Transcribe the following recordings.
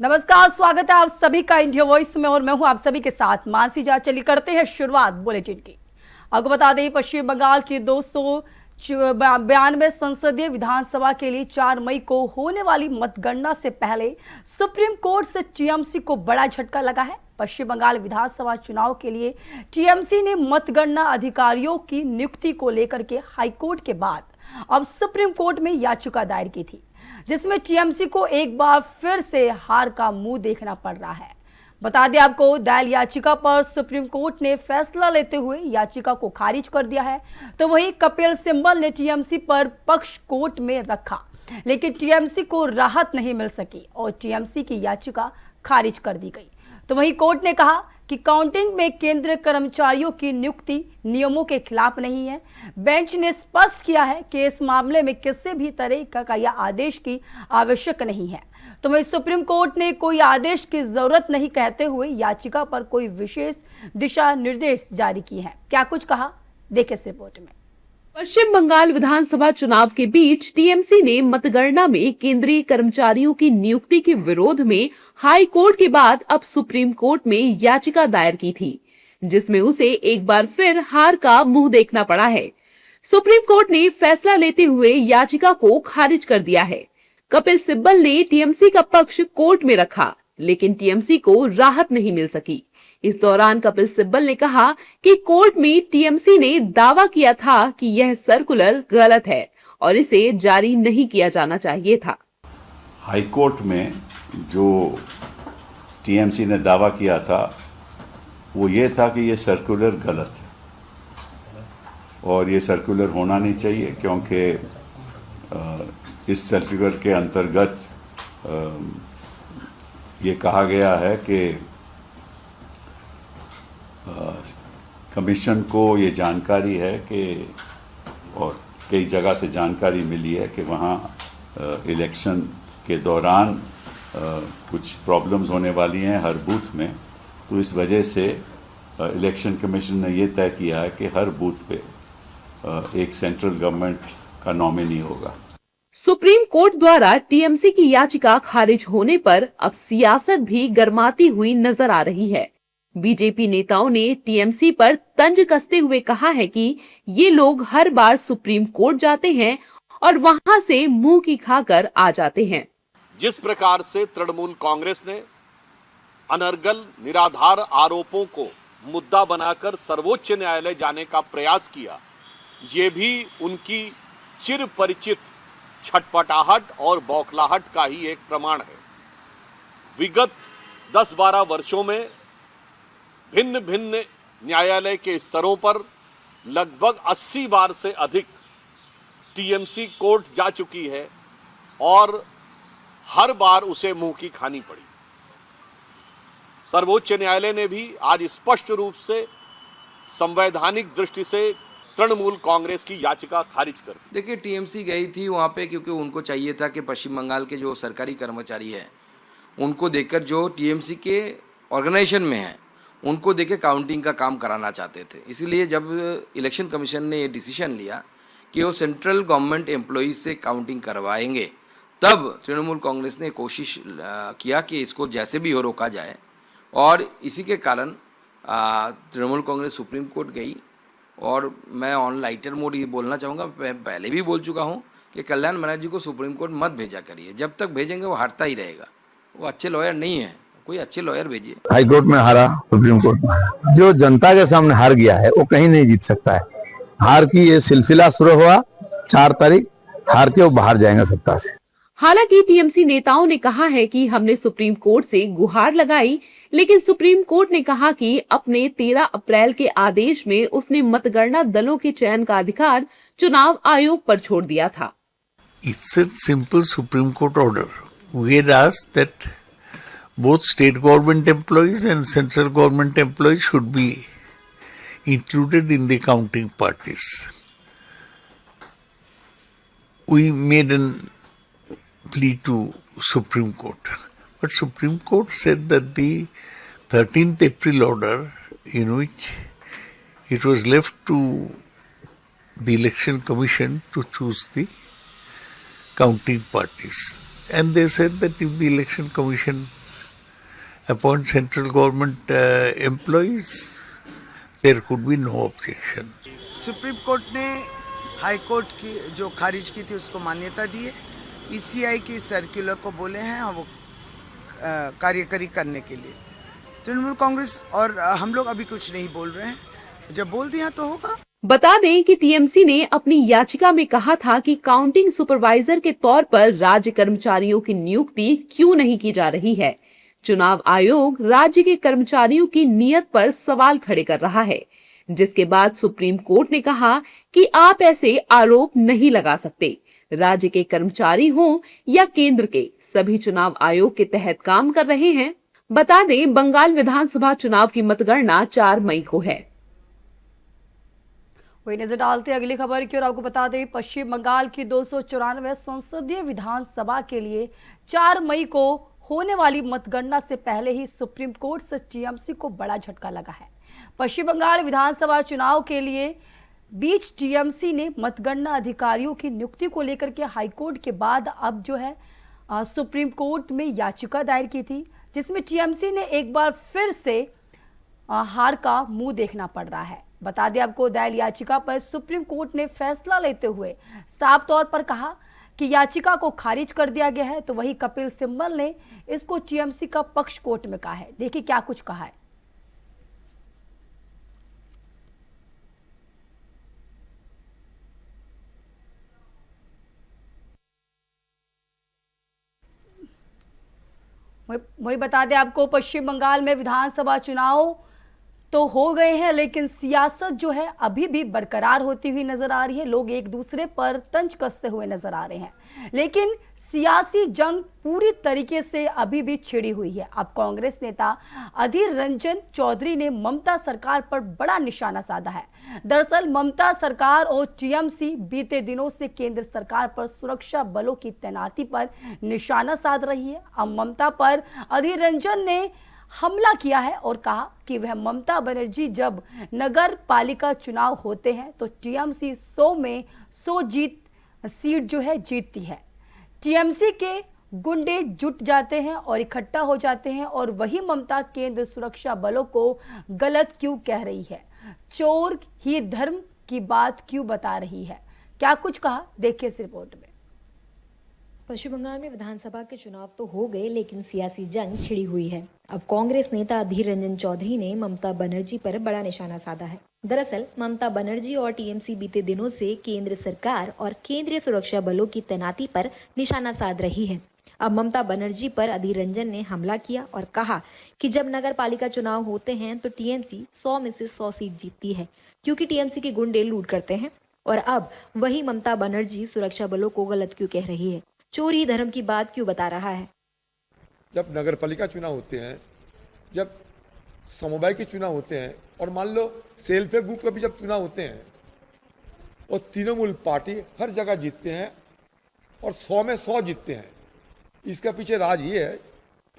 नमस्कार, स्वागत है आप सभी का इंडिया वॉइस में और मैं हूं आप सभी के साथ मानसी झा। चलिए करते हैं शुरुआत बुलेटिन की। आपको बता दें, पश्चिम बंगाल की 292 संसदीय विधानसभा के लिए 4 मई को होने वाली मतगणना से पहले सुप्रीम कोर्ट से टीएमसी को बड़ा झटका लगा है। पश्चिम बंगाल विधानसभा चुनाव के लिए टीएमसी ने मतगणना अधिकारियों की नियुक्ति को लेकर के हाईकोर्ट के बाद अब सुप्रीम कोर्ट में याचिका दायर की थी, जिसमें टीएमसी को एक बार फिर से हार का मुंह देखना पड़ रहा है। बता दें आपको, दायर याचिका पर सुप्रीम कोर्ट ने फैसला लेते हुए याचिका को खारिज कर दिया है। तो वहीं कपिल सिब्बल ने टीएमसी पर पक्ष कोर्ट में रखा, लेकिन टीएमसी को राहत नहीं मिल सकी और टीएमसी की याचिका खारिज कर दी गई। तो वहीं कोर्ट ने कहा कि काउंटिंग में केंद्रीय कर्मचारियों की नियुक्ति नियमों के खिलाफ नहीं है। बेंच ने स्पष्ट किया है कि इस मामले में किसी भी तरह का या आदेश की आवश्यक नहीं है। तो वहीं सुप्रीम कोर्ट ने कोई आदेश की जरूरत नहीं कहते हुए याचिका पर कोई विशेष दिशा निर्देश जारी की है। क्या कुछ कहा, देखें इस रिपोर्ट में। पश्चिम बंगाल विधानसभा चुनाव के बीच टीएमसी ने मतगणना में केंद्रीय कर्मचारियों की नियुक्ति के विरोध में हाई कोर्ट के बाद अब सुप्रीम कोर्ट में याचिका दायर की थी, जिसमें उसे एक बार फिर हार का मुंह देखना पड़ा है। सुप्रीम कोर्ट ने फैसला लेते हुए याचिका को खारिज कर दिया है। कपिल सिब्बल ने टीएमसी का पक्ष कोर्ट में रखा, लेकिन टीएमसी को राहत नहीं मिल सकी। इस दौरान कपिल सिब्बल ने कहा कि कोर्ट में टीएमसी ने दावा किया था कि यह सर्कुलर गलत है और इसे जारी नहीं किया जाना चाहिए था। हाई कोर्ट में जो टीएमसी ने दावा किया था वो ये था कि ये सर्कुलर गलत है और ये सर्कुलर होना नहीं चाहिए, क्योंकि इस सर्कुलर के अंतर्गत ये कहा गया है कि कमीशन को ये जानकारी है कि और कई जगह से जानकारी मिली है कि वहाँ इलेक्शन के दौरान कुछ प्रॉब्लम्स होने वाली हैं हर बूथ में। तो इस वजह से इलेक्शन कमीशन ने ये तय किया है कि हर बूथ पे एक सेंट्रल गवर्नमेंट का नॉमिनी होगा। सुप्रीम कोर्ट द्वारा टीएमसी की याचिका खारिज होने पर अब सियासत भी गरमाती हुई नजर आ रही है। बीजेपी नेताओं ने टीएमसी पर तंज कसते हुए कहा है कि ये लोग हर बार सुप्रीम कोर्ट जाते हैं और वहां से मुंह की खाकर आ जाते हैं। जिस प्रकार से तृणमूल कांग्रेस ने अनर्गल निराधार आरोपों को मुद्दा बनाकर सर्वोच्च न्यायालय जाने का प्रयास किया, ये भी उनकी चिर परिचित छटपटाहट और बौखलाहट का ही एक प्रमाण है। विगत 10-12 वर्षों में भिन्न भिन्न न्यायालय के स्तरों पर लगभग 80 बार से अधिक टीएमसी कोर्ट जा चुकी है और हर बार उसे मुंह की खानी पड़ी। सर्वोच्च न्यायालय ने भी आज स्पष्ट रूप से संवैधानिक दृष्टि से तृणमूल कांग्रेस की याचिका खारिज कर दी। देखिए, टीएमसी गई थी वहाँ पे क्योंकि उनको चाहिए था कि पश्चिम बंगाल के जो सरकारी कर्मचारी हैं उनको देखकर, जो टीएमसी के ऑर्गेनाइजेशन में हैं उनको देके काउंटिंग का काम कराना चाहते थे। इसीलिए जब इलेक्शन कमीशन ने ये डिसीजन लिया कि वो सेंट्रल गवर्नमेंट एम्प्लॉइज से काउंटिंग करवाएंगे, तब तृणमूल कांग्रेस ने कोशिश किया कि इसको जैसे भी हो रोका जाए। और इसी के कारण तृणमूल कांग्रेस सुप्रीम कोर्ट गई। और मैं ऑन लाइटर मोड ये बोलना चाहूँगा, पहले भी बोल चुका हूँ कि कल्याण बनर्जी को सुप्रीम कोर्ट मत भेजा करिए। जब तक भेजेंगे वो हारता ही रहेगा। वो अच्छे लॉयर नहीं है, कोई अच्छे लॉयर भेजिए। हाई कोर्ट में हारा, सुप्रीम कोर्ट में हारा। जो जनता के सामने हार गया है वो कहीं नहीं जीत सकता है। हार की ये सिलसिला शुरू हुआ 4 तारीख, हार के वो बाहर जाएंगे सत्ता से। हालांकि टीएमसी नेताओं ने कहा है कि हमने सुप्रीम कोर्ट से गुहार लगाई, लेकिन सुप्रीम कोर्ट ने कहा कि अपने 13 अप्रैल के आदेश में उसने मतगणना दलों के चयन का अधिकार चुनाव आयोग पर छोड़ दिया था। It's a simple Supreme Court order. We had asked that both state government employees and central government employees should be included in the counting parties. We made a plea to Supreme Court, but Supreme Court said that the 13th April order, in which it was left to the Election Commission to choose the counting parties, and they said that if the Election Commission appoint central government employees, there could be no objection. Supreme court ने high court की जो खारिज की थी उसको मान्यता दी है। ECI की सर्कुलर को बोले हैं वो कार्यकारी करने के लिए। तृणमूल कांग्रेस और हम लोग अभी कुछ नहीं बोल रहे हैं, जब बोल दिया तो होगा। बता दें कि टीएमसी ने अपनी याचिका में कहा था कि काउंटिंग सुपरवाइजर के तौर पर राज्य कर्मचारियों की नियुक्ति क्यों नहीं की जा रही है। चुनाव आयोग राज्य के कर्मचारियों की नियत पर सवाल खड़े कर रहा है, जिसके बाद सुप्रीम कोर्ट ने कहा कि आप ऐसे आरोप नहीं लगा सकते। राज्य के कर्मचारी हों या केंद्र के, सभी चुनाव आयोग के तहत काम कर रहे हैं। बता दें, बंगाल विधानसभा चुनाव की मतगणना 4 मई को है। वही नजर डालते अगली खबर की और आपको बता दें, पश्चिम बंगाल की 294 संसदीय विधानसभा के लिए 4 मई को होने वाली मतगणना से पहले ही सुप्रीम कोर्ट से टीएमसी को बड़ा झटका लगा है। पश्चिम बंगाल विधानसभा चुनाव के लिए बीच टीएमसी ने मतगणना अधिकारियों की नियुक्ति को लेकर के हाईकोर्ट के बाद अब जो है सुप्रीम कोर्ट में याचिका दायर की थी, जिसमें टीएमसी ने एक बार फिर से हार का मुंह देखना पड़ रहा है। बता दें आपको, दायर याचिका पर सुप्रीम कोर्ट ने फैसला लेते हुए साफ तौर पर कहा कि याचिका को खारिज कर दिया गया है। तो वही कपिल सिब्बल ने इसको टीएमसी का पक्ष कोर्ट में कहा है। देखिए क्या कुछ कहा है। वही बता दें आपको, पश्चिम बंगाल में विधानसभा चुनाव तो हो गए हैं, लेकिन सियासत जो है अभी भी बरकरार होती हुई नजर आ रही है। लोग एक दूसरे पर तंज कसते हुए नजर आ रहे हैं, लेकिन सियासी जंग पूरी तरीके से अभी भी छिड़ी हुई है। अब कांग्रेस नेता अधीर रंजन चौधरी ने ममता सरकार पर बड़ा निशाना साधा है। दरअसल ममता सरकार और टीएमसी बीते दिनों से केंद्र सरकार पर सुरक्षा बलों की तैनाती पर निशाना साध रही है। अब ममता पर अधीर रंजन ने हमला किया है और कहा कि वह ममता बनर्जी जब नगर पालिका चुनाव होते हैं तो टीएमसी 100 में 100 सीट जो है जीतती है। टीएमसी के गुंडे जुट जाते हैं और इकट्ठा हो जाते हैं, और वही ममता केंद्र सुरक्षा बलों को गलत क्यों कह रही है, चोर ही धर्म की बात क्यों बता रही है। क्या कुछ कहा, देखिए इस रिपोर्ट में। पश्चिम बंगाल में विधानसभा के चुनाव तो हो गए, लेकिन सियासी जंग छिड़ी हुई है। अब कांग्रेस नेता अधीर रंजन चौधरी ने ममता बनर्जी पर बड़ा निशाना साधा है। दरअसल ममता बनर्जी और टीएमसी बीते दिनों से केंद्र सरकार और केंद्रीय सुरक्षा बलों की तैनाती पर निशाना साध रही है। अब ममता बनर्जी पर अधीर रंजन ने हमला किया और कहा कि जब नगर पालिका चुनाव होते हैं तो टीएमसी 100 में से 100 सीट जीतती है, क्योंकि टीएमसी के गुंडे लूट करते हैं। और अब वही ममता बनर्जी सुरक्षा बलों को गलत क्यों कह रही है, चोरी धर्म की बात क्यों बता रहा है। जब नगर पालिका चुनाव होते हैं, जब समवाय के चुनाव होते हैं, और मान लो सेल्फ हेल्प ग्रुप का भी जब चुनाव होते हैं, और तृणमूल पार्टी हर जगह जीतते हैं और 100 में 100 जीतते हैं। इसका पीछे राज ये है,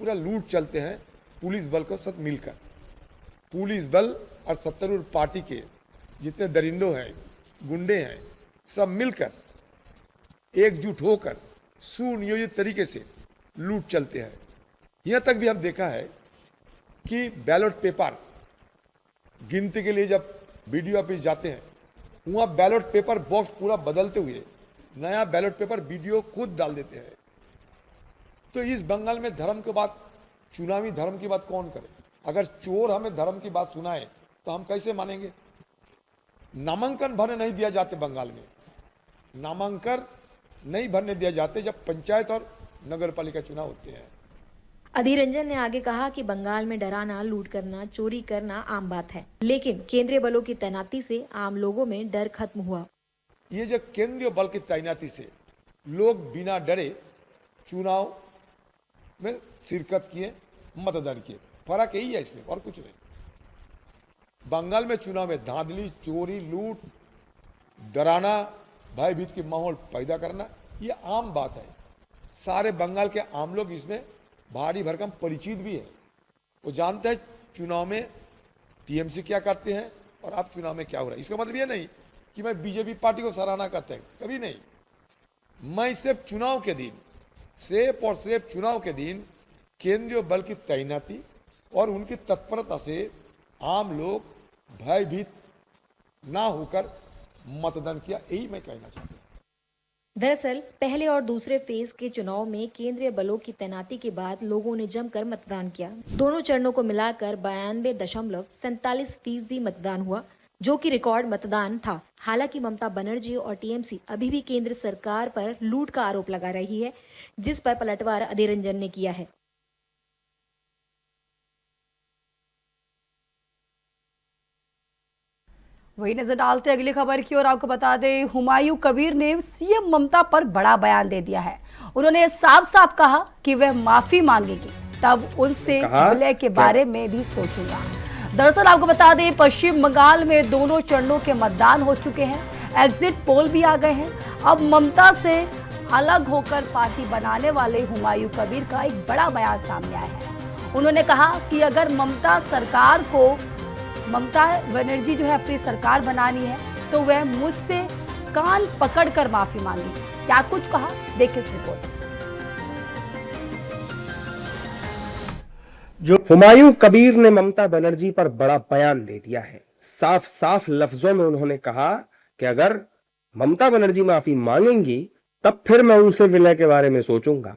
पूरा लूट चलते हैं पुलिस बल को साथ मिलकर। पुलिस बल और सत्तारूढ़ पार्टी के जितने दरिंदों हैं, गुंडे हैं, सब मिलकर एकजुट होकर सुनियोजित तरीके से लूट चलते हैं। यहाँ तक भी हम देखा है कि बैलेट पेपर गिनती के लिए जब बीडीओ ऑफिस जाते हैं, वहाँ बैलेट पेपर बॉक्स पूरा बदलते हुए नया बैलेट पेपर बीडीओ खुद डाल देते हैं। तो इस बंगाल में धर्म के बाद, चुनावी धर्म की बात कौन करे। अगर चोर हमें धर्म की बात सुनाए तो हम कैसे मानेंगे। नामांकन भरने नहीं दिया जाते बंगाल में, नामांकन नहीं भरने दिया जाते जब पंचायत और नगर पालिका चुनाव होते हैं। अधीर रंजन ने आगे कहा कि बंगाल में डराना, लूट करना, चोरी करना आम बात है, लेकिन केंद्रीय बलों की तैनाती से आम लोगों में डर खत्म हुआ। ये जो केंद्रीय बल की तैनाती से लोग बिना डरे चुनाव में शिरकत किए, मतदान किए। फर्क यही है इसमें, और कुछ नहीं। बंगाल में चुनाव में धांधली, चोरी, लूट, डराना, भयभीत की माहौल पैदा करना, ये आम बात है। सारे बंगाल के आम लोग इसमें भारी भरकम परिचित भी है। वो जानते हैं चुनाव में टीएमसी क्या करते हैं और अब चुनाव में क्या हो रहा है। इसका मतलब ये नहीं कि मैं बीजेपी पार्टी को सराहना करता है, कभी नहीं। मैं सिर्फ चुनाव के दिन, सिर्फ और सिर्फ चुनाव के दिन केंद्रीय बल की तैनाती और उनकी तत्परता से आम लोग भयभीत ना होकर मतदान किया, यही मैं कहना चाहता हूँ। दरअसल पहले और दूसरे फेज के चुनाव में केंद्रीय बलों की तैनाती के बाद लोगों ने जमकर मतदान किया। दोनों चरणों को मिलाकर 92.47% मतदान हुआ, जो कि रिकॉर्ड मतदान था। हालांकि ममता बनर्जी और टीएमसी अभी भी केंद्र सरकार पर लूट का आरोप लगा रही है, जिस पर पलटवार अधीर रंजन ने किया है। वही नजर डालते अगली खबर की और आपको बता दें, हुमायूं कबीर ने सीएम ममता पर बड़ा बयान दे दिया है। उन्होंने साफ साफ कहा कि वह माफी मांगेगी, तब उनसे विलय के बारे में भी सोचूंगा। दरअसल आपको बता दें, पश्चिम बंगाल में दोनों चरणों के मतदान हो चुके हैं, एग्जिट पोल भी आ गए हैं। अब ममता से अलग होकर पार्टी बनाने वाले हुमायूं कबीर का एक बड़ा बयान सामने आया है। उन्होंने कहा कि अगर ममता बनर्जी जो है अपनी सरकार बनानी है तो वह मुझसे कान पकड़कर माफी मांगी। क्या कुछ कहा, देखिए इस रिपोर्ट। जो हुमायूं कबीर ने ममता बनर्जी पर बड़ा बयान दे दिया है। साफ साफ लफ्जों में उन्होंने कहा कि अगर ममता बनर्जी माफी मांगेंगी तब फिर मैं उनसे विलय के बारे में सोचूंगा।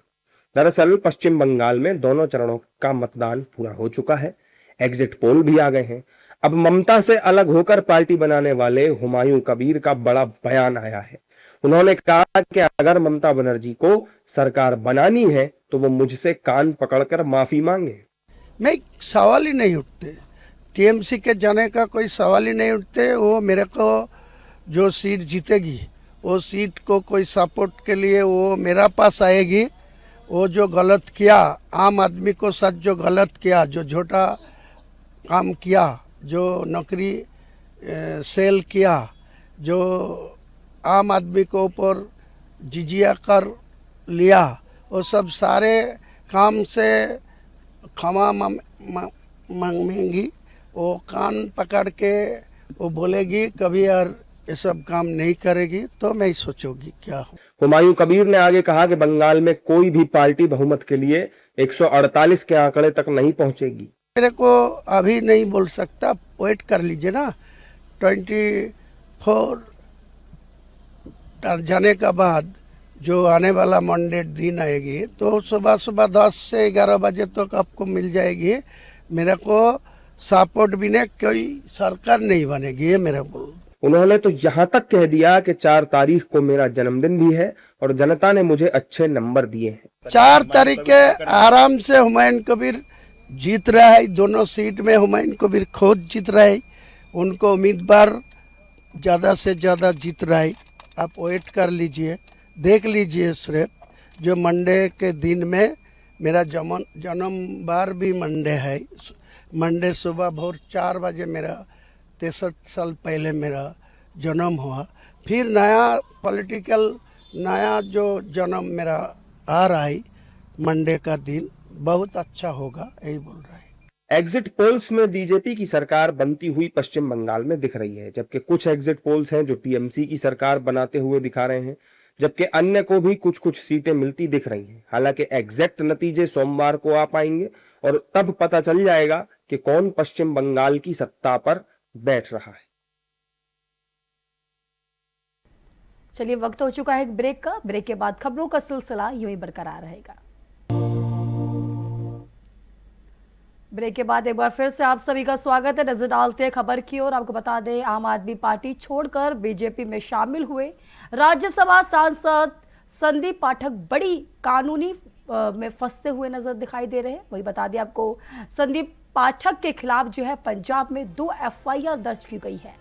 दरअसल पश्चिम बंगाल में दोनों चरणों का मतदान पूरा हो चुका है, एग्जिट पोल भी आ गए हैं। अब ममता से अलग होकर पार्टी बनाने वाले हुमायूं कबीर का बड़ा बयान आया है। उन्होंने कहा कि अगर ममता बनर्जी को सरकार बनानी है तो वो मुझसे कान पकड़कर माफी मांगे। मैं सवाल ही नहीं उठते, टीएमसी के जाने का कोई सवाल ही नहीं उठते। वो मेरे को जो सीट जीतेगी वो सीट को कोई सपोर्ट के लिए वो मेरा पास आएगी। वो जो गलत किया, आम आदमी को साथ जो गलत किया, जो झूठा काम किया, जो नौकरी सेल किया, जो आम आदमी को ऊपर जिजिया कर लिया, वो सब सारे काम से क्षमा मांगेंगी। वो कान पकड़ के वो बोलेगी कभी यार ये सब काम नहीं करेगी, तो मैं सोचूंगी क्या हो। हुमायूं कबीर ने आगे कहा कि बंगाल में कोई भी पार्टी बहुमत के लिए 148 के आंकड़े तक नहीं पहुंचेगी। मेरे को अभी नहीं बोल सकता, वेट कर लीजिए ना। 24 जाने का बाद जो आने वाला मंडे दिन आएगी तो सुबह सुबह 10 से 11 बजे तक आपको मिल जाएगी। मेरे को सपोर्ट भी नहीं, कोई सरकार नहीं बनेगी, ये मेरे को। उन्होंने तो यहाँ तक कह दिया कि 4 तारीख को मेरा जन्मदिन भी है और जनता ने मुझे अच्छे नंबर दिए हैं। 4 तारीख के आराम से हुमायूं कबीर जीत रहा है। दोनों सीट में हुमायूं कबीर खुद जीत रहा है। उनको उम्मीदवार ज़्यादा से ज़्यादा जीत रहा है। आप वेट कर लीजिए, देख लीजिए। सिर्फ जो मंडे के दिन में मेरा जन्म बार भी मंडे है। मंडे सुबह भोर 4 बजे मेरा 63 साल पहले मेरा जन्म हुआ। फिर नया पॉलिटिकल नया जो जन्म मेरा आ रहा है, मंडे का दिन बहुत अच्छा होगा, यही बोल रहा है। एग्जिट पोल्स में बीजेपी की सरकार बनती हुई पश्चिम बंगाल में दिख रही है, जबकि कुछ एग्जिट पोल्स हैं जो टीएमसी की सरकार बनाते हुए दिखा रहे हैं, जबकि अन्य को भी कुछ कुछ सीटें मिलती दिख रही हैं। हालांकि एग्जैक्ट नतीजे सोमवार को आ पाएंगे और तब पता चल जाएगा कि कौन पश्चिम बंगाल की सत्ता पर बैठ रहा है। चलिए, वक्त हो चुका है एक ब्रेक का। ब्रेक के बाद खबरों का सिलसिला यूं ही बरकरार रहेगा। ब्रेक के बाद एक बार फिर से आप सभी का स्वागत है। नजर डालते हैं खबर की और आपको बता दें, आम आदमी पार्टी छोड़कर बीजेपी में शामिल हुए राज्यसभा सांसद संदीप पाठक बड़ी कानूनी में फंसते हुए नजर दिखाई दे रहे हैं। वही बता दें आपको, संदीप पाठक के खिलाफ जो है पंजाब में 2 एफआईआर दर्ज की गई है।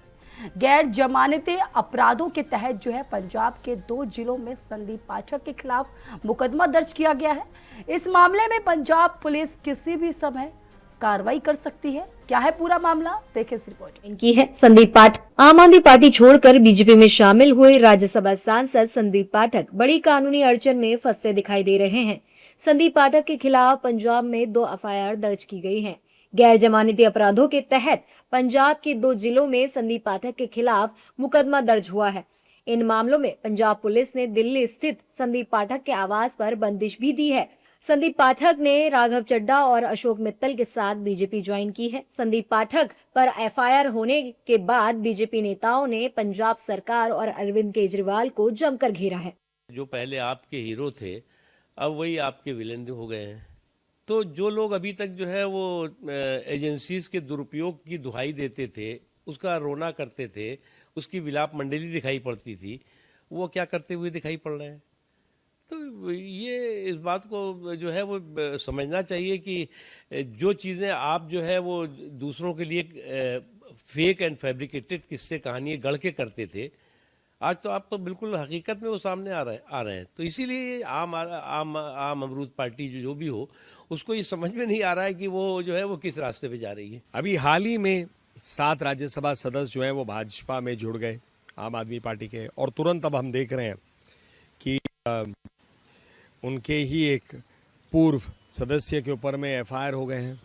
गैर जमानती अपराधों के तहत जो है पंजाब के 2 जिलों में संदीप पाठक के खिलाफ मुकदमा दर्ज किया गया है। इस मामले में पंजाब पुलिस किसी भी समय कार्रवाई कर सकती है। क्या है पूरा मामला, देखिए इस रिपोर्ट। इनकी है संदीप पाठक। आम आदमी पार्टी छोड़कर बीजेपी में शामिल हुए राज्यसभा सांसद संदीप पाठक बड़ी कानूनी अड़चन में फंसते दिखाई दे रहे हैं। संदीप पाठक के खिलाफ पंजाब में 2 एफआईआर दर्ज की गई हैं। गैर जमानती अपराधों के तहत पंजाब के 2 जिलों में संदीप पाठक के खिलाफ मुकदमा दर्ज हुआ है। इन मामलों में पंजाब पुलिस ने दिल्ली स्थित संदीप पाठक के आवास पर बंदिश भी दी है। संदीप पाठक ने राघव चड्ढा और अशोक मित्तल के साथ बीजेपी ज्वाइन की है। संदीप पाठक पर एफआईआर होने के बाद बीजेपी नेताओं ने पंजाब सरकार और अरविंद केजरीवाल को जमकर घेरा है। जो पहले आपके हीरो थे अब वही आपके विलेन हो गए हैं। तो जो लोग अभी तक जो है वो एजेंसीज के दुरुपयोग की दुहाई देते थे, उसका रोना करते थे, उसकी विलाप मंडली दिखाई पड़ती थी, वो क्या करते हुए दिखाई पड़ रहे हैं। तो ये इस बात को जो है वो समझना चाहिए कि जो चीज़ें आप जो है वो दूसरों के लिए फेक एंड फैब्रिकेटेड किस्से कहानियाँ गढ़ के करते थे, आज तो आप तो बिल्कुल हकीकत में वो सामने आ रहे हैं। तो इसीलिए आम अमरूद पार्टी जो भी हो उसको ये समझ में नहीं आ रहा है कि वो जो है वो किस रास्ते पे जा रही है। अभी हाल ही में 7 राज्यसभा सदस्य जो हैं वो भाजपा में जुड़ गए आम आदमी पार्टी के, और तुरंत अब हम देख रहे हैं कि उनके ही एक पूर्व सदस्य के ऊपर में एफआईआर हो गए हैं।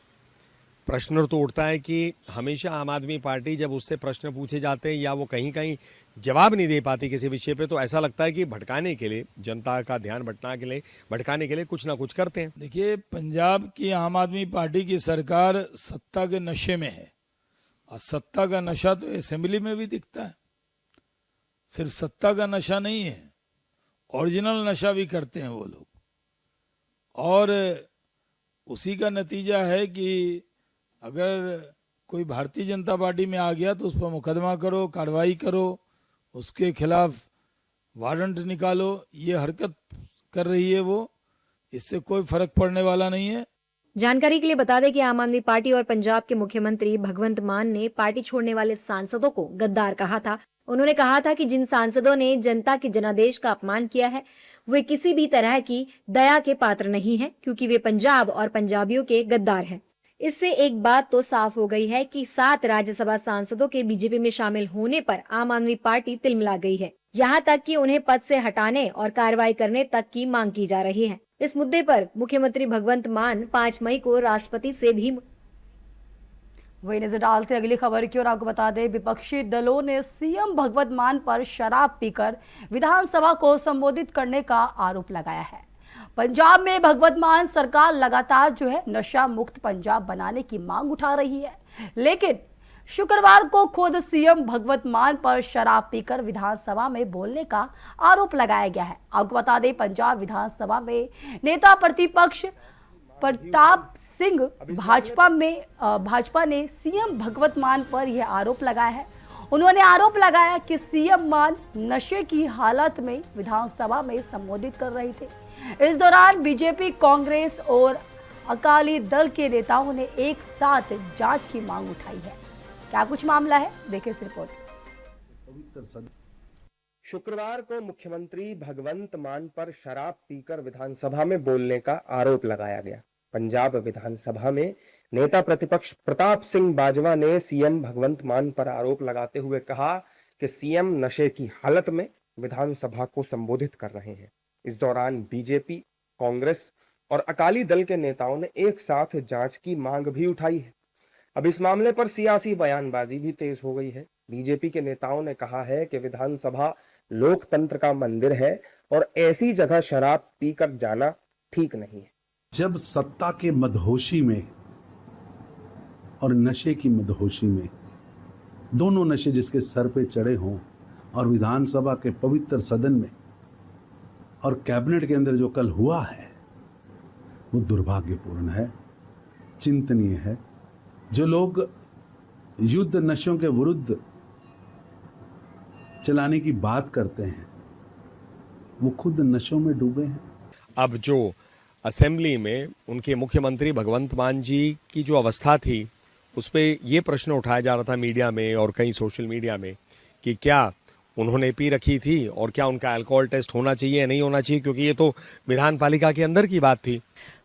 प्रश्न तो उठता है कि हमेशा आम आदमी पार्टी जब उससे प्रश्न पूछे जाते हैं या वो कहीं कहीं जवाब नहीं दे पाती किसी विषय पे, तो ऐसा लगता है कि भटकाने के लिए, जनता का ध्यान भटकाने के लिए कुछ ना कुछ करते हैं। देखिए, पंजाब की आम आदमी पार्टी की सरकार सत्ता के नशे में है, और सत्ता का नशा तो असेंबली में भी दिखता है। सिर्फ सत्ता का नशा नहीं है, ओरिजिनल नशा भी करते हैं वो लोग, और उसी का नतीजा है कि अगर कोई भारतीय जनता पार्टी में आ गया तो उस पर मुकदमा करो, कार्रवाई करो, उसके खिलाफ वारंट निकालो। ये हरकत कर रही है वो, इससे कोई फर्क पड़ने वाला नहीं है। जानकारी के लिए बता दें कि आम आदमी पार्टी और पंजाब के मुख्यमंत्री भगवंत मान ने पार्टी छोड़ने वाले सांसदों को गद्दार कहा था। उन्होंने कहा था कि जिन सांसदों ने जनता के जनादेश का अपमान किया है वे किसी भी तरह की दया के पात्र नहीं है, क्योंकि वे पंजाब और पंजाबियों के गद्दार हैं। इससे एक बात तो साफ हो गई है कि 7 राज्यसभा सांसदों के बीजेपी में शामिल होने पर आम आदमी पार्टी तिलमिला गई है। यहाँ तक कि उन्हें पद से हटाने और कार्रवाई करने तक की मांग की जा रही है। इस मुद्दे पर मुख्यमंत्री भगवंत मान 5 मई को राष्ट्रपति से भी वही नजर डालते अगली खबर की और आपको बता दें, विपक्षी दलों ने सीएम भगवंत मान पर शराब पीकर विधानसभा को संबोधित करने का आरोप लगाया है। पंजाब में भगवंत मान सरकार लगातार जो है नशा मुक्त पंजाब बनाने की मांग उठा रही है, लेकिन शुक्रवार को खुद सीएम भगवंत मान पर शराब पीकर विधानसभा में बोलने का आरोप लगाया गया है। आपको बता दें, पंजाब विधानसभा में नेता प्रतिपक्ष प्रताप सिंह भाजपा ने सीएम भगवंत मान पर यह आरोप लगाया है। उन्होंने आरोप लगाया कि सीएम मान नशे की हालत में विधानसभा में संबोधित कर रहे थे। इस दौरान बीजेपी, कांग्रेस और अकाली दल के नेताओं ने एक साथ जांच की मांग उठाई है। क्या कुछ मामला है, देखिए इस रिपोर्ट। शुक्रवार को मुख्यमंत्री भगवंत मान पर शराब पीकर विधानसभा में बोलने का आरोप लगाया गया। पंजाब विधानसभा में नेता प्रतिपक्ष प्रताप सिंह बाजवा ने सीएम भगवंत मान पर आरोप लगाते हुए कहा कि सीएम नशे की हालत में विधानसभा को संबोधित कर रहे हैं। इस दौरान बीजेपी, कांग्रेस और अकाली दल के नेताओं ने एक साथ जांच की मांग भी उठाई है। अब इस मामले पर सियासी बयानबाजी भी तेज हो गई है। बीजेपी के नेताओं ने कहा है कि विधानसभा लोकतंत्र का मंदिर है और ऐसी जगह शराब पीकर जाना ठीक नहीं है। जब सत्ता के मदहोशी में और नशे की मदहोशी में, दोनों नशे जिसके सर पे चढ़े हों, और विधानसभा के पवित्र सदन में और कैबिनेट के अंदर जो कल हुआ है वो दुर्भाग्यपूर्ण है, चिंतनीय है। जो लोग युद्ध नशों के विरुद्ध चलाने की बात करते हैं वो खुद नशों में डूबे हैं। अब जो असेंबली में उनके मुख्यमंत्री भगवंत मान जी की जो अवस्था थी उस पे ये प्रश्न उठाया जा रहा था मीडिया में और कई सोशल मीडिया में कि क्या उन्होंने पी रखी थी और क्या उनका अल्कोहल टेस्ट होना चाहिए या नहीं होना चाहिए, क्योंकि ये तो विधान पालिका के अंदर की बात थी।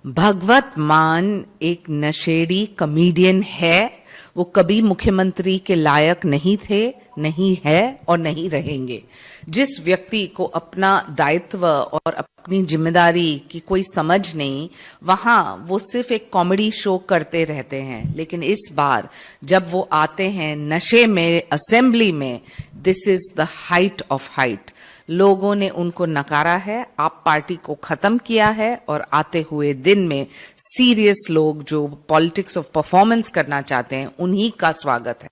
भगवंत मान एक नशेड़ी कॉमेडियन है। वो कभी मुख्यमंत्री के लायक नहीं थे, नहीं है और नहीं रहेंगे। जिस व्यक्ति को अपना दायित्व और अपनी जिम्मेदारी की कोई समझ नहीं, वहां वो सिर्फ एक कॉमेडी शो करते रहते हैं। लेकिन इस बार जब वो आते हैं नशे में असेंबली में, this is the height of height. लोगों ने उनको नकारा है, आप पार्टी को खत्म किया है और आते हुए दिन में सीरियस लोग जो पॉलिटिक्स ऑफ परफॉर्मेंस करना चाहते हैं उन्हीं का स्वागत है।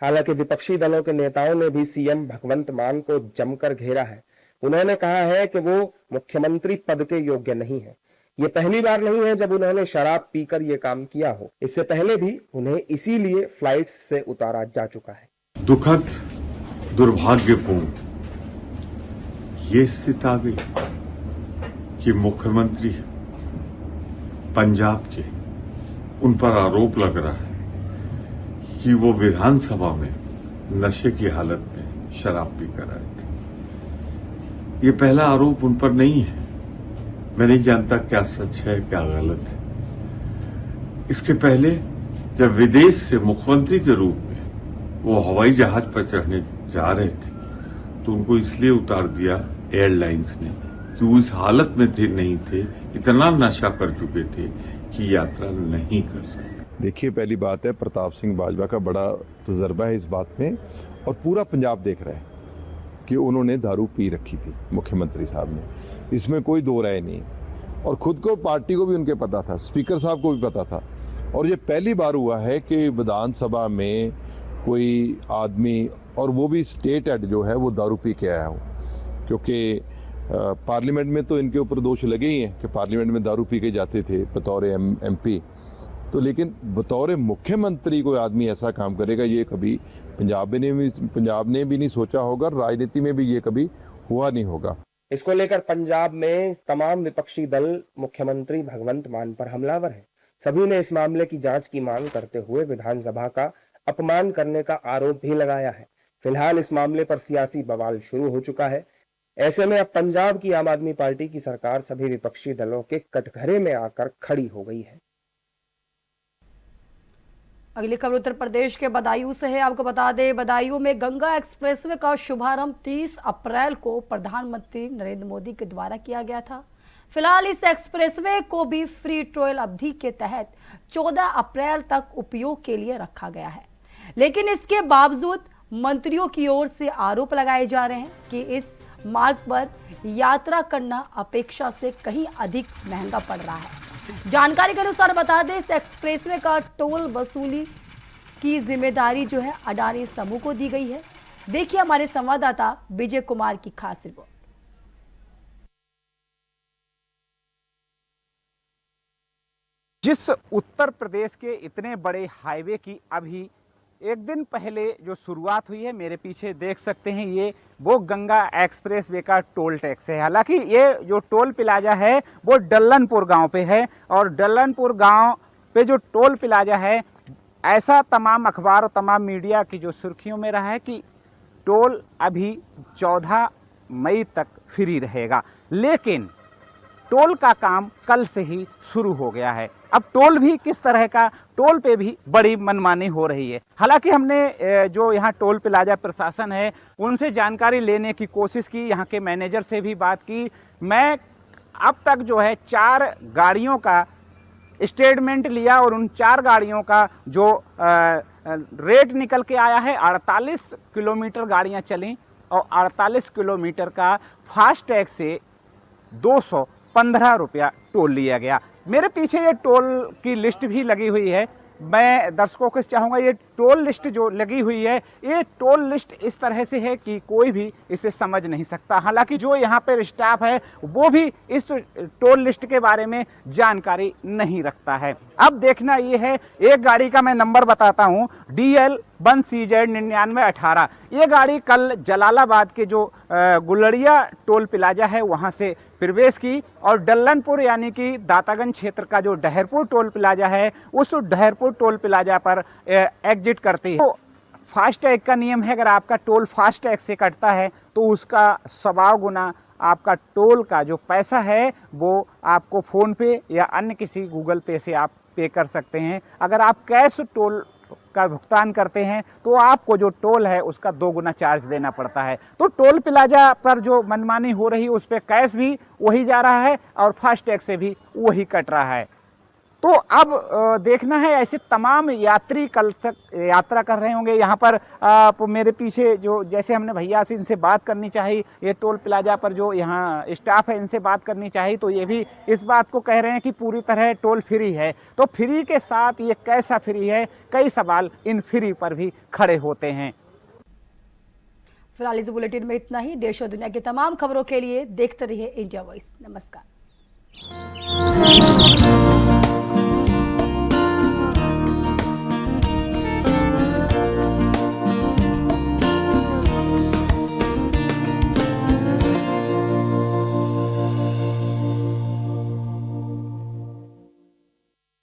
हालांकि विपक्षी दलों के नेताओं ने भी सीएम भगवंत मान को जमकर घेरा है। उन्होंने कहा है कि वो मुख्यमंत्री पद के योग्य नहीं है। ये पहली बार नहीं है जब उन्होंने शराब पीकर ये काम किया हो। इससे पहले भी उन्हें इसीलिए फ्लाइट्स से उतारा जा चुका है। दुखद, दुर्भाग्यपूर्ण ये स्थिति आ गई कि मुख्यमंत्री पंजाब के उन पर आरोप लग रहा है कि वो विधानसभा में नशे की हालत में शराब पीकर आए थे। ये पहला आरोप उन पर नहीं है। मैं नहीं जानता क्या सच है क्या गलत है। इसके पहले जब विदेश से मुख्यमंत्री के रूप में वो हवाई जहाज पर चढ़ने जा रहे थे तो उनको इसलिए उतार दिया एयरलाइंस ने कि वो इस हालत में नहीं थे, इतना नशा कर चुके थे कि यात्रा नहीं कर सकते। देखिए, पहली बात है प्रताप सिंह बाजवा का बड़ा तजर्बा है इस बात में और पूरा पंजाब देख रहा है कि उन्होंने दारू पी रखी थी मुख्यमंत्री साहब ने, इसमें कोई दो राय नहीं। और खुद को पार्टी को भी उनके पता था, स्पीकर साहब को भी पता था। और ये पहली बार हुआ है कि विधानसभा में कोई आदमी, और वो भी स्टेट हेड जो है वो दारू पी के आया हो, क्योंकि पार्लियामेंट में तो इनके ऊपर दोष लगे ही हैं कि पार्लियामेंट में दारू पी के जाते थे बतौर MP। तो लेकिन बतौर मुख्यमंत्री कोई आदमी ऐसा काम करेगा, ये कभी पंजाब ने भी नहीं सोचा होगा, राजनीति में भी ये कभी हुआ नहीं होगा। इसको लेकर पंजाब में तमाम विपक्षी दल मुख्यमंत्री भगवंत मान पर हमलावर हैं। सभी ने इस मामले की जांच की मांग करते हुए विधानसभा का अपमान करने का आरोप भी लगाया है। फिलहाल इस मामले पर सियासी बवाल शुरू हो चुका है। ऐसे में अब पंजाब की आम आदमी पार्टी की सरकार सभी विपक्षी दलों के कटघरे में आकर खड़ी हो गई है। अगली खबर उत्तर प्रदेश के बदायूं से है। आपको बता दें, बदायूं में गंगा एक्सप्रेसवे का शुभारंभ 30 अप्रैल को प्रधानमंत्री नरेंद्र मोदी के द्वारा किया गया था। फिलहाल इस एक्सप्रेसवे को भी फ्री ट्रायल अवधि के तहत 14 अप्रैल तक उपयोग के लिए रखा गया है। लेकिन इसके बावजूद मंत्रियों की ओर से आरोप लगाए जा रहे हैं कि इस मार्ग पर यात्रा करना अपेक्षा से कहीं अधिक महंगा पड़ रहा है। जानकारी के अनुसार बता दें, इस एक्सप्रेसवे का टोल वसूली की जिम्मेदारी जो है अडानी समूह को दी गई है। देखिए हमारे संवाददाता विजय कुमार की खास रिपोर्ट। जिस उत्तर प्रदेश के इतने बड़े हाईवे की अभी एक दिन पहले जो शुरुआत हुई है, मेरे पीछे देख सकते हैं, ये वो गंगा एक्सप्रेस वे का टोल टैक्स है। हालांकि ये जो टोल प्लाजा है वो डल्लनपुर गांव पे है और डल्लनपुर गांव पे जो टोल प्लाजा है, ऐसा तमाम अखबार और तमाम मीडिया की जो सुर्खियों में रहा है कि टोल अभी 14 मई तक फ्री रहेगा। लेकिन टोल का काम कल से ही शुरू हो गया है। अब टोल भी किस तरह का, टोल पे भी बड़ी मनमानी हो रही है। हालांकि हमने जो यहाँ टोल प्लाजा प्रशासन है उनसे जानकारी लेने की कोशिश की, यहाँ के मैनेजर से भी बात की। मैं अब तक जो है 4 गाड़ियों का स्टेटमेंट लिया और उन 4 गाड़ियों का जो रेट निकल के आया है, 48 किलोमीटर गाड़ियाँ चलीं और 48 किलोमीटर का फास्टैग से 215 रुपया टोल लिया गया। मेरे पीछे ये टोल की लिस्ट भी लगी हुई है। मैं दर्शकों को चाहूँगा, ये टोल लिस्ट जो लगी हुई है, ये टोल लिस्ट इस तरह से है कि कोई भी इसे समझ नहीं सकता। हालांकि जो यहाँ पर स्टाफ है वो भी इस टोल लिस्ट के बारे में जानकारी नहीं रखता है। अब देखना ये है, एक गाड़ी का मैं नंबर बताता हूँ, DL1CZ 9918। ये गाड़ी कल जलालाबाद के जो गुलड़िया टोल प्लाजा है वहाँ से प्रवेश की और डल्लनपुर यानी कि दातागंज क्षेत्र का जो डहरपुर टोल प्लाजा है उस डहरपुर टोल प्लाजा पर एग्जिट करती है। तो फास्टैग का नियम है, अगर आपका टोल फास्टैग से कटता है तो उसका 1.25 गुना आपका टोल का जो पैसा है वो आपको फ़ोन पे या अन्य किसी गूगल पे से आप पे कर सकते हैं। अगर आप कैश टोल का भुगतान करते हैं तो आपको जो टोल है उसका 2 गुना चार्ज देना पड़ता है। तो टोल प्लाजा पर जो मनमानी हो रही है उस पर कैश भी वही जा रहा है और फास्टैग से भी वही कट रहा है। तो अब देखना है, ऐसे तमाम यात्री कल यात्रा कर रहे होंगे। यहाँ पर मेरे पीछे जो, जैसे हमने भैया से इनसे बात करनी चाहिए, ये टोल प्लाजा पर जो यहाँ स्टाफ है इनसे बात करनी चाहिए, तो ये भी इस बात को कह रहे हैं कि पूरी तरह टोल फ्री है। तो फ्री के साथ ये कैसा फ्री है, कई सवाल इन फ्री पर भी खड़े होते हैं। फिलहाल इस बुलेटिन में इतना ही। देश और दुनिया की तमाम खबरों के लिए देखते रहिए इंडिया वॉइस। नमस्कार।